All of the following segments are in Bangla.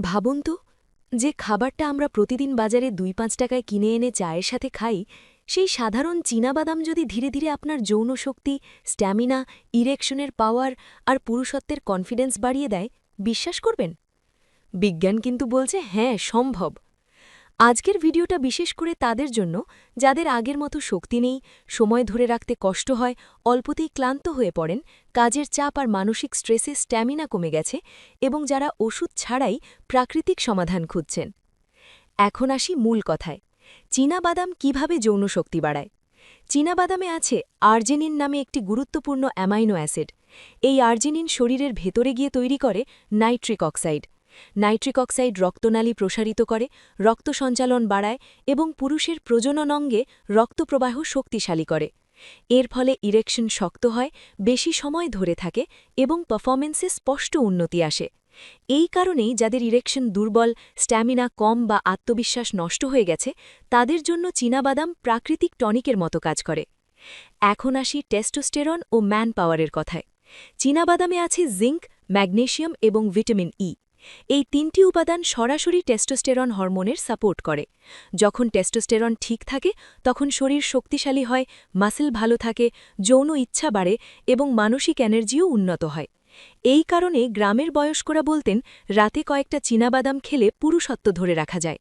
ভাবুন তো, যে খাবারটা আমরা প্রতিদিন বাজারে ২-৫ টাকায় কিনে এনে চায়ের সাথে খাই, সেই সাধারণ চীনাবাদাম যদি ধীরে ধীরে আপনার যৌনশক্তি, স্ট্যামিনা, ইরেকশনের পাওয়ার আর পুরুষত্বের কনফিডেন্স বাড়িয়ে দেয়, বিশ্বাস করবেন? বিজ্ঞান কিন্তু বলছে হ্যাঁ, সম্ভব। আজকের ভিডিওটা বিশেষ করে তাদের জন্য যাদের আগের মতো শক্তি নেই, সময় ধরে রাখতে কষ্ট হয়, অল্পতেই ক্লান্ত হয়ে পড়েন, কাজের চাপ আর মানসিক স্ট্রেসে স্ট্যামিনা কমে গেছে এবং যারা ওষুধ ছাড়াই প্রাকৃতিক সমাধান খুঁজছেন। এখন আসি মূল কথায়। চীনাবাদাম কিভাবে যৌনশক্তি বাড়ায়? চীনাবাদামে আছে আর্জিনিন নামে একটি গুরুত্বপূর্ণ অ্যামাইনো অ্যাসিড। এই আর্জিনিন শরীরের ভেতরে গিয়ে তৈরি করে নাইট্রিক অক্সাইড। নাইট্রিক অক্সাইড রক্তনালী প্রসারিত করে, রক্ত সঞ্চালন বাড়ায় এবং পুরুষের প্রজনন অঙ্গে রক্তপ্রবাহ শক্তিশালী করে। এর ফলে ইরেকশন শক্ত হয়, বেশি সময় ধরে থাকে এবং পারফরমেন্সে স্পষ্ট উন্নতি আসে। এই কারণেই যাদের ইরেকশন দুর্বল, স্ট্যামিনা কম বা আত্মবিশ্বাস নষ্ট হয়ে গেছে, তাদের জন্য চীনাবাদাম প্রাকৃতিক টনিকের মতো কাজ করে। এখন আসি টেস্টোস্টেরন ও ম্যান পাওয়ারের কথায়। চীনাবাদামে আছে জিঙ্ক, ম্যাগনেসিয়াম এবং ভিটামিন ই। এই তিনটি উপাদান সরাসরি টেস্টোস্টেরন হরমোনের সাপোর্ট করে। যখন টেস্টোস্টেরন ঠিক থাকে, তখন শরীর শক্তিশালী হয়, মাসল ভালো থাকে, যৌন ইচ্ছা বাড়ে এবং মানসিক এনার্জিও উন্নত হয়। এই কারণে গ্রামের বয়স্করা বলতেন, রাতে কয়েকটা চীনাবাদাম খেলে পুরুষত্ব ধরে রাখা যায়।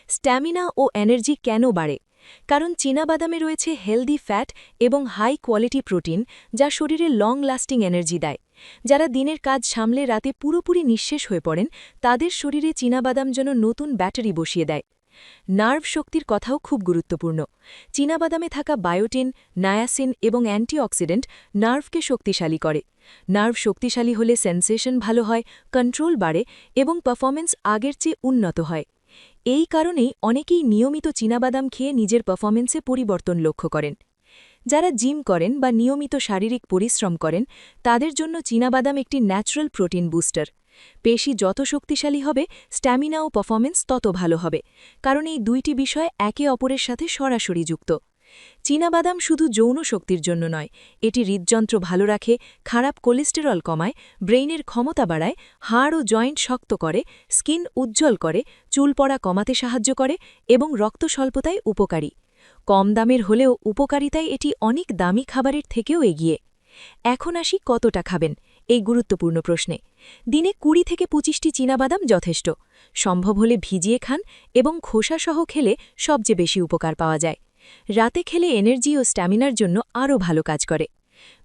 স্ট্যামিনা ও এনার্জি কেন বাড়ে? কারণ চীনাবাদামে রয়েছে হেলদি ফ্যাট এবং হাই কোয়ালিটি প্রোটিন, যা শরীরে লং লাস্টিং এনার্জি দেয়। যারা দিনের কাজ সামলে রাতে পুরোপুরি নিঃশেষ হয়ে পড়েন, তাদের শরীরে চীনাবাদাম যেন নতুন ব্যাটারি বসিয়ে দেয়। নার্ভ শক্তির কথাও খুব গুরুত্বপূর্ণ। চীনাবাদামে থাকা বায়োটিন, নায়াসিন এবং অ্যান্টিঅক্সিডেন্ট নার্ভকে শক্তিশালী করে। নার্ভ শক্তিশালী হলে সেন্সেশন ভালো হয়, কন্ট্রোল বাড়ে এবং পারফরমেন্স আগের চেয়ে উন্নত হয়। এই কারণেই অনেকেই নিয়মিত চীনাবাদাম খেয়ে নিজের পারফরমেন্সে পরিবর্তন লক্ষ্য করেন। যারা জিম করেন বা নিয়মিত শারীরিক পরিশ্রম করেন, তাদের জন্য চীনাবাদাম একটি ন্যাচারাল প্রোটিন বুস্টার। পেশি যত শক্তিশালী হবে, স্ট্যামিনা ও পারফরমেন্স তত ভালো হবে, কারণ এই দুইটি বিষয় একে অপরের সাথে সরাসরি যুক্ত। চীনাবাদাম শুধু যৌন শক্তির জন্য নয়, এটি হৃদযন্ত্র ভালো রাখে, খারাপ কোলেস্টেরল কমায়, ব্রেইনের ক্ষমতা বাড়ায়, হাড় ও জয়েন্ট শক্ত করে, স্কিন উজ্জ্বল করে, চুল পড়া কমাতে সাহায্য করে এবং রক্ত স্বল্পতায় উপকারী। কম দামের হলেও উপকারিতায় এটি অনেক দামি খাবারের থেকেও এগিয়ে। এখন আসি কতটা খাবেন, এই গুরুত্বপূর্ণ প্রশ্নে। দিনে ২০ থেকে ২৫টি চীনাবাদাম যথেষ্ট। সম্ভব হলে ভিজিয়ে খান এবং খোসাসহ খেলে সবচেয়ে বেশি উপকার পাওয়া যায়। রাতে খেলে এনার্জি ও স্ট্যামিনার জন্য আরও ভালো কাজ করে।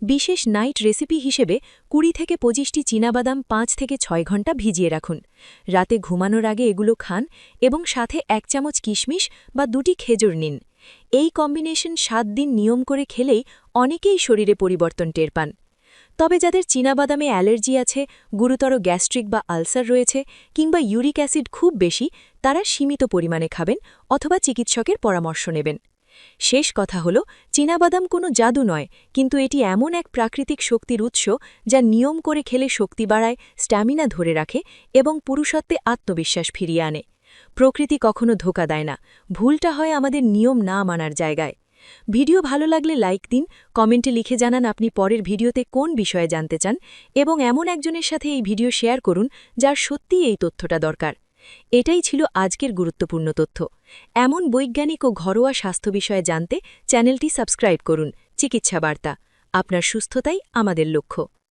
বিশেষ নাইট রেসিপি হিসেবে ২০ থেকে ২৫টি চীনাবাদাম ৫ থেকে ৬ ঘন্টা ভিজিয়ে রাখুন। রাতে ঘুমানোর আগে এগুলো খান এবং সাথে ১ চামচ কিশমিশ বা ২টি খেজুর নিন। এই কম্বিনেশন ৭ দিন নিয়ম করে খেলেই অনেকেই শরীরে পরিবর্তন টের পান। তবে যাদের চীনাবাদামে অ্যালার্জি আছে, গুরুতর গ্যাস্ট্রিক বা আলসার রয়েছে কিংবা ইউরিক অ্যাসিড খুব বেশি, তারা সীমিত পরিমাণে খাবেন অথবা চিকিৎসকের পরামর্শ নেবেন। শেষ কথা হল, চীনাবাদাম কোনো জাদু নয়, কিন্তু এটি এমন এক প্রাকৃতিক শক্তির উৎস যা নিয়ম করে খেলে শক্তি বাড়ায়, স্ট্যামিনা ধরে রাখে এবং পুরুষত্বে আত্মবিশ্বাস ফিরিয়ে আনে। প্রকৃতি কখনো ধোঁকা দেয় না, ভুলটা হয় আমাদের নিয়ম না মানার জায়গায়। ভিডিও ভালো লাগলে লাইক দিন, কমেন্টে লিখে জানান আপনি পরের ভিডিওতে কোন বিষয়ে জানতে চান এবং এমন একজনের সাথে এই ভিডিও শেয়ার করুন যার সত্যিই এই তথ্যটা দরকার। এটাই ছিল আজকের গুরুত্বপূর্ণ তথ্য। এমন বৈজ্ঞানিক ও ঘরোয়া স্বাস্থ্য বিষয়ে জানতে চ্যানেলটি সাবস্ক্রাইব করুন। চিকিৎসা বার্তা, আপনার সুস্থতাই আমাদের লক্ষ্য।